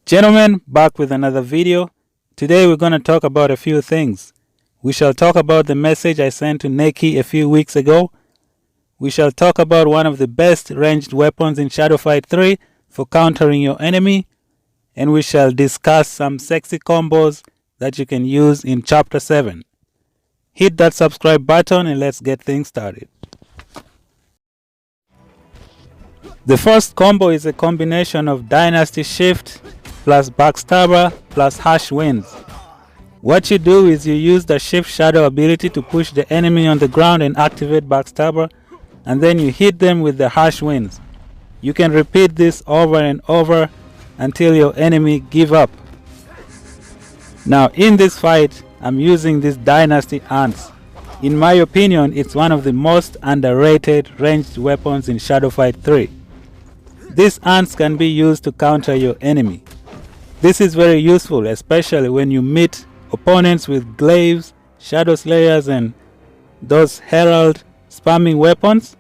Gentlemen, back with another video. Today we're going to talk about a few things. We shall talk about the message I sent to NEKKI a few weeks ago. We shall talk about one of the best ranged weapons in Shadow Fight 3 for countering your enemy. And we shall discuss some sexy combos that you can use in Chapter 7. Hit that subscribe button and let's get things started. The first combo is a combination of Dynasty Shift plus Backstabber plus Hash Winds. What you do is you use the Shift Shadow ability to push the enemy on the ground and activate Backstabber, and then you hit them with the Hash Winds. You can repeat this over and over until your enemy give up. Now in this fight, I'm using this Dynasty Ants. In my opinion, it's one of the most underrated ranged weapons in Shadow Fight 3. These ants can be used to counter your enemy. This is very useful, especially when you meet opponents with glaives, shadow slayers, and those Herald spamming weapons.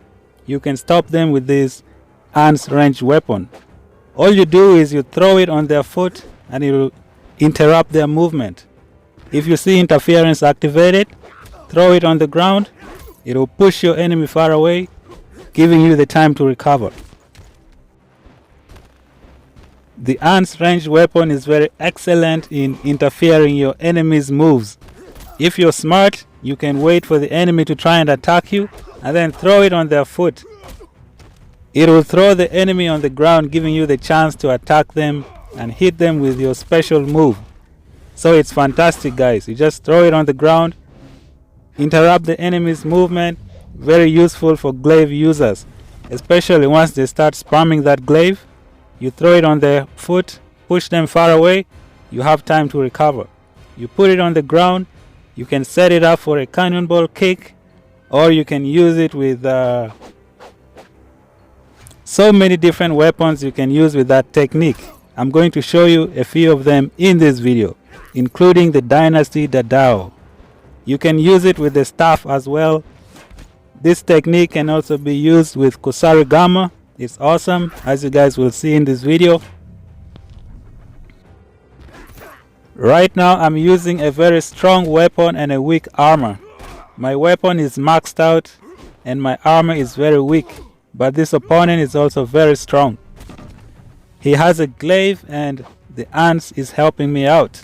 You can stop them with this ants ranged weapon. All you do is you throw it on their foot and it will interrupt their movement. If you see interference activated, throw it on the ground. It will push your enemy far away, giving you the time to recover. The ants ranged weapon is very excellent in interfering your enemy's moves. If you're smart, you can wait for the enemy to try and attack you and then throw it on their foot. It will throw the enemy on the ground, giving you the chance to attack them and hit them with your special move. So it's fantastic, guys. You just throw it on the ground, interrupt the enemy's movement. Very useful for glaive users, especially once they start spamming that glaive. You throw it on their foot, push them far away, you have time to recover. You put it on the ground, you can set it up for a cannonball kick, or you can use it with so many different weapons you can use with that technique. I'm going to show you a few of them in this video, including the Dynasty Dadao. You can use it with the staff as well. This technique can also be used with Kusarigama. It's awesome, as you guys will see in this video. Right now I'm using a very strong weapon and a weak armor. My weapon is maxed out and my armor is very weak, but this opponent is also very strong. He has a glaive and the ants is helping me out.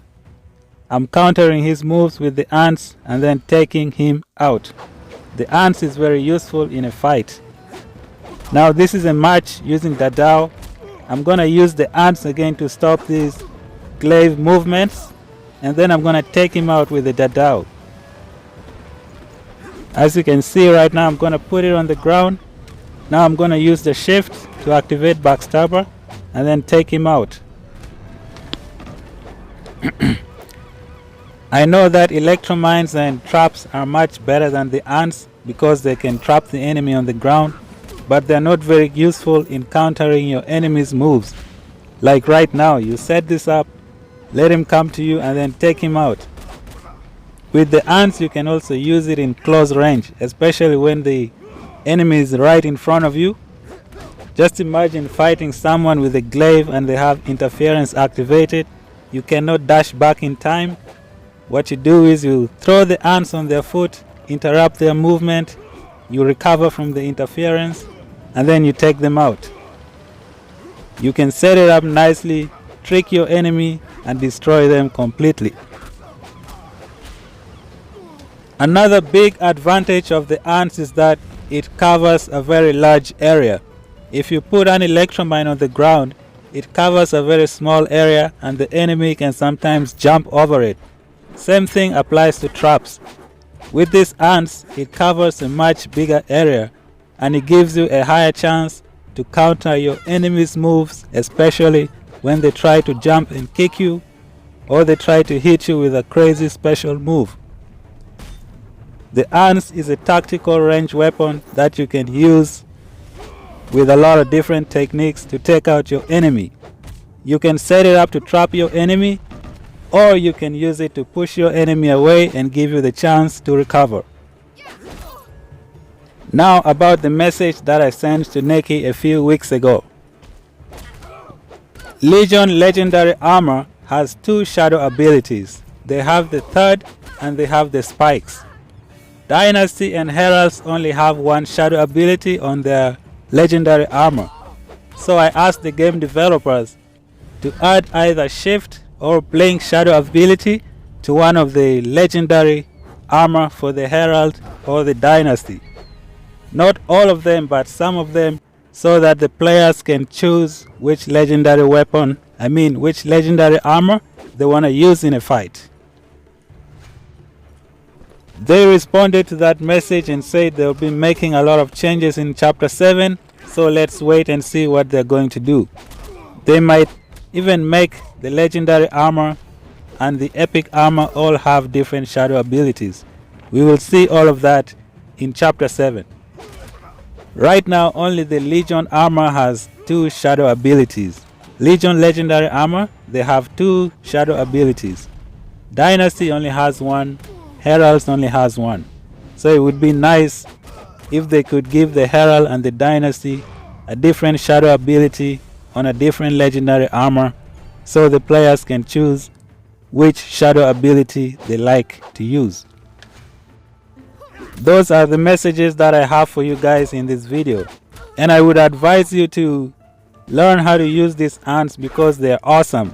I'm countering his moves with the ants and then taking him out. The ants is very useful in a fight. Now this is a match using Dadao. I'm gonna use the ants again to stop these glaive movements, and then I'm gonna take him out with the Dadao. As you can see right now, I'm gonna put it on the ground. Now I'm gonna use the shift to activate Backstabber and then take him out. I know that electromines and traps are much better than the ants because they can trap the enemy on the ground, but they're not very useful in countering your enemy's moves. Like right now, you set this up, let him come to you and then take him out. With the ants you can also use it in close range, especially when the enemy is right in front of you. Just imagine fighting someone with a glaive and they have interference activated. You cannot dash back in time. What you do is you throw the ants on their foot, interrupt their movement, you recover from the interference, and then you take them out. You can set it up nicely, trick your enemy, and destroy them completely. Another big advantage of the ants is that it covers a very large area. If you put an electromine on the ground, it covers a very small area and the enemy can sometimes jump over it. Same thing applies to traps. With these ants, it covers a much bigger area and it gives you a higher chance to counter your enemy's moves, especially when they try to jump and kick you or they try to hit you with a crazy special move. The ants is a tactical range weapon that you can use with a lot of different techniques to take out your enemy. You can set it up to trap your enemy, or you can use it to push your enemy away and give you the chance to recover. Now about the message that I sent to NEKKI a few weeks ago. Legion legendary armor has two shadow abilities. They have the third and they have the spikes. Dynasty and Heralds only have one shadow ability on their legendary armor. So I asked the game developers to add either shift or blink shadow ability to one of the legendary armor for the Herald or the Dynasty. Not all of them, but some of them, so that the players can choose which legendary which legendary armor they want to use in a fight. They responded to that message and said they'll be making a lot of changes in chapter 7, so let's wait and see what they're going to do. They might even make the legendary armor and the epic armor all have different shadow abilities. We will see all of that in chapter 7. Right now only the Legion armor has two shadow abilities. Legion legendary armor, they have two shadow abilities. Dynasty only has one, Heralds only has one. So it would be nice if they could give the Herald and the Dynasty a different shadow ability on a different legendary armor, so the players can choose which shadow ability they like to use. Those are the messages that I have for you guys in this video, and I would advise you to learn how to use these ants because they're awesome.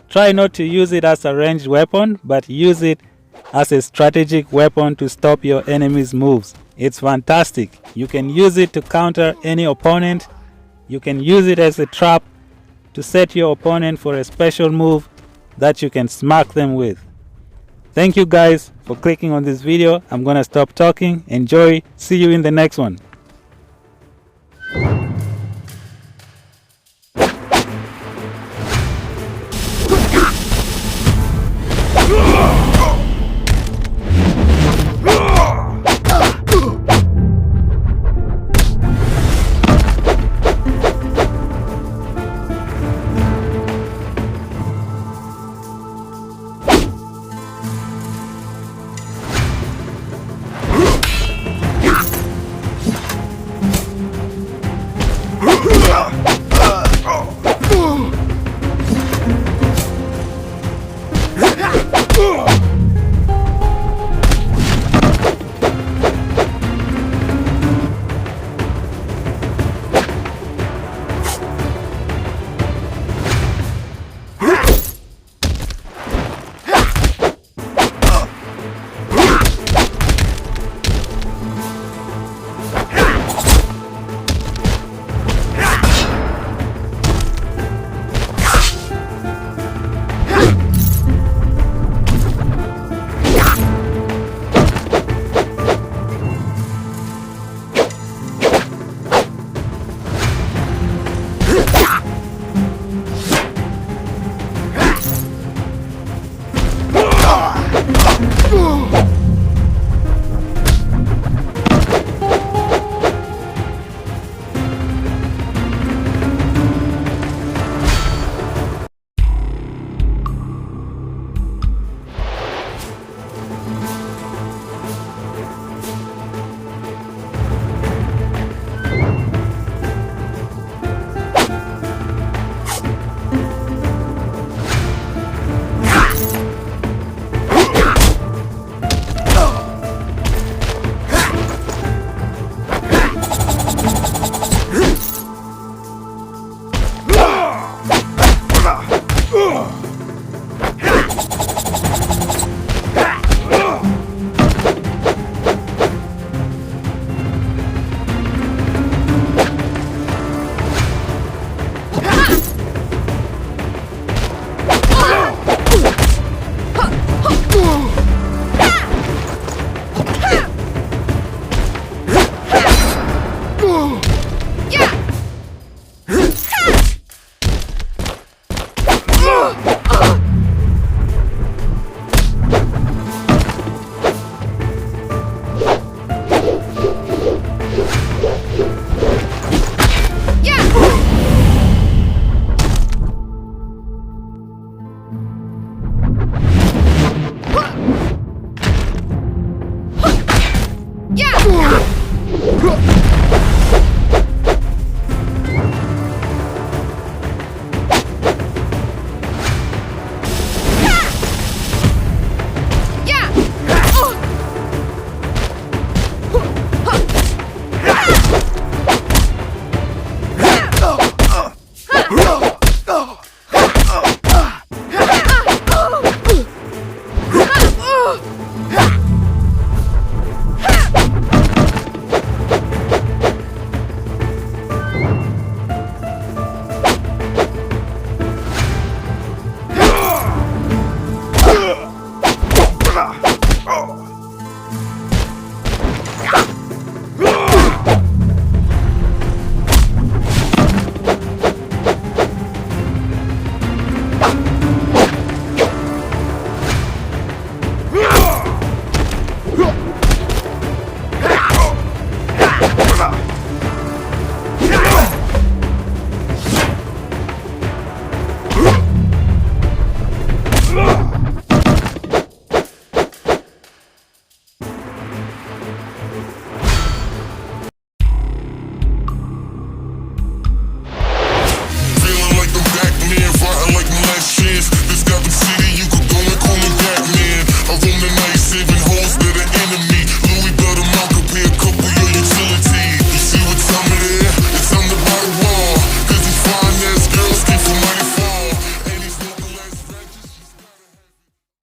Try not to use it as a ranged weapon, but use it as a strategic weapon to stop your enemy's moves. It's fantastic. You can use it to counter any opponent. You can use it as a trap to set your opponent for a special move that you can smack them with. Thank you guys for clicking on this video. I'm gonna stop talking. Enjoy. See you in the next one. Yeah!